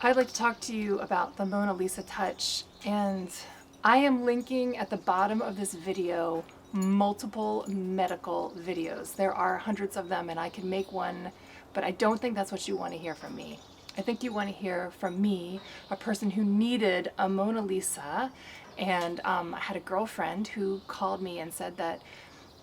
I'd like to talk to you about the Mona Lisa touch, and I am linking at the bottom of this video multiple medical videos. There are hundreds of them, and I can make one, but I don't think that's what you want to hear from me. I think you want to hear from me, a person who needed a Mona Lisa, and I had a girlfriend who called me and said that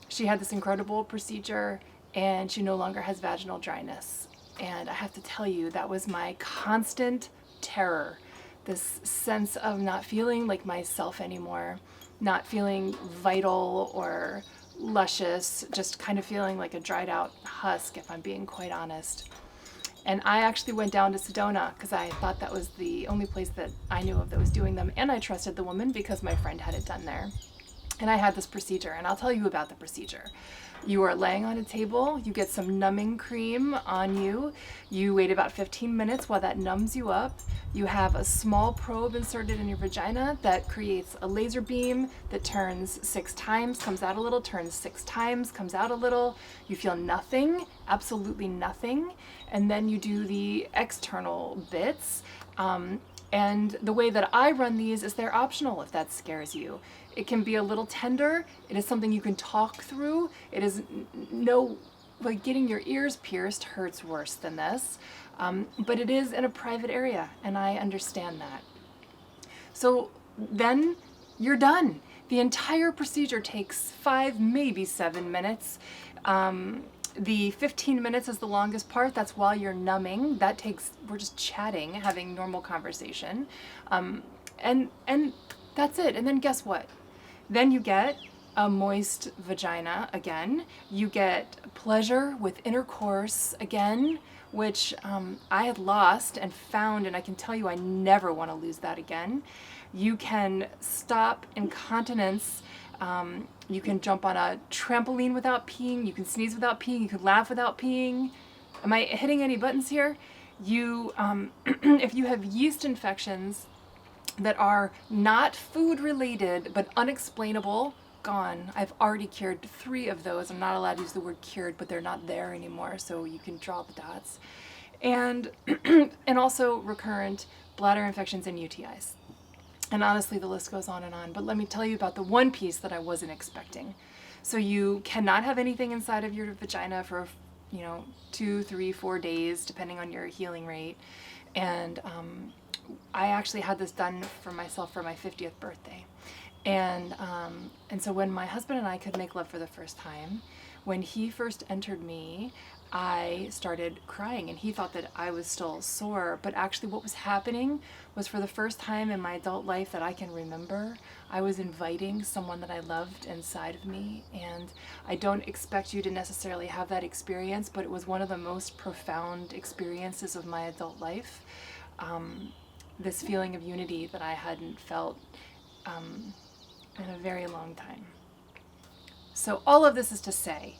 she had this incredible procedure and she no longer has vaginal dryness. And I have to tell you, that was my constant terror. This sense of not feeling like myself anymore, not feeling vital or luscious, just kind of feeling like a dried out husk, if I'm being quite honest. And I actually went down to Sedona because I thought that was the only place that I knew of that was doing them. And I trusted the woman because my friend had it done there. And I had this procedure, and I'll tell you about the procedure. You are laying on a table, you get some numbing cream on you, you wait about 15 minutes while that numbs you up. You have a small probe inserted in your vagina that creates a laser beam that turns 6 times, comes out a little, turns 6 times, comes out a little. You feel nothing, absolutely nothing. And then you do the external bits. And the way that I run these is they're optional if that scares you. It can be a little tender. It is something you can talk through. It is like getting your ears pierced hurts worse than this. But it is in a private area, and I understand that. So then you're done. The entire procedure takes 5, maybe 7 minutes. The 15 minutes is the longest part. That's while you're numbing. That takes, we're just chatting, having normal conversation. And that's it. And then guess what? Then you get a moist vagina again. You get pleasure with intercourse again, which I had lost and found, and I can tell you I never want to lose that again. You can stop incontinence. You can jump on a trampoline without peeing. You can sneeze without peeing. You can laugh without peeing. Am I hitting any buttons here? You, if you have yeast infections that are not food related but unexplainable, gone. I've already cured 3 of those. I'm not allowed to use the word cured, but they're not there anymore, so you can draw the dots. And and also recurrent bladder infections and UTIs. And honestly, the list goes on, but let me tell you about the one piece that I wasn't expecting. So you cannot have anything inside of your vagina for, 2, 3, 4 days, depending on your healing rate. And I actually had this done for myself for my 50th birthday. And so when my husband and I could make love for the first time, when he first entered me, I started crying, and he thought that I was still sore, but actually what was happening was, for the first time in my adult life that I can remember, I was inviting someone that I loved inside of me. And I don't expect you to necessarily have that experience, but it was one of the most profound experiences of my adult life. This feeling of unity that I hadn't felt in a very long time. So all of this is to say,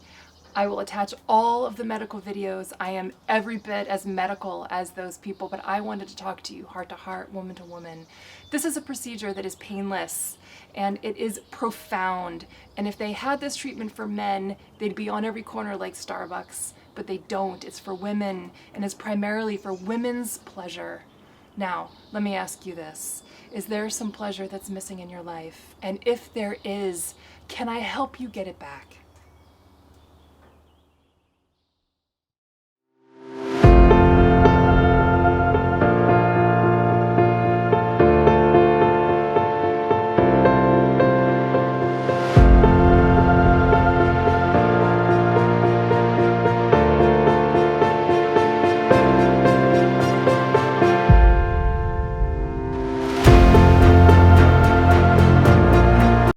I will attach all of the medical videos. I am every bit as medical as those people, but I wanted to talk to you heart to heart, woman to woman. This is a procedure that is painless, and it is profound. And if they had this treatment for men, they'd be on every corner like Starbucks, but they don't. It's for women, and it's primarily for women's pleasure. Now, let me ask you this. Is there some pleasure that's missing in your life? And if there is, can I help you get it back?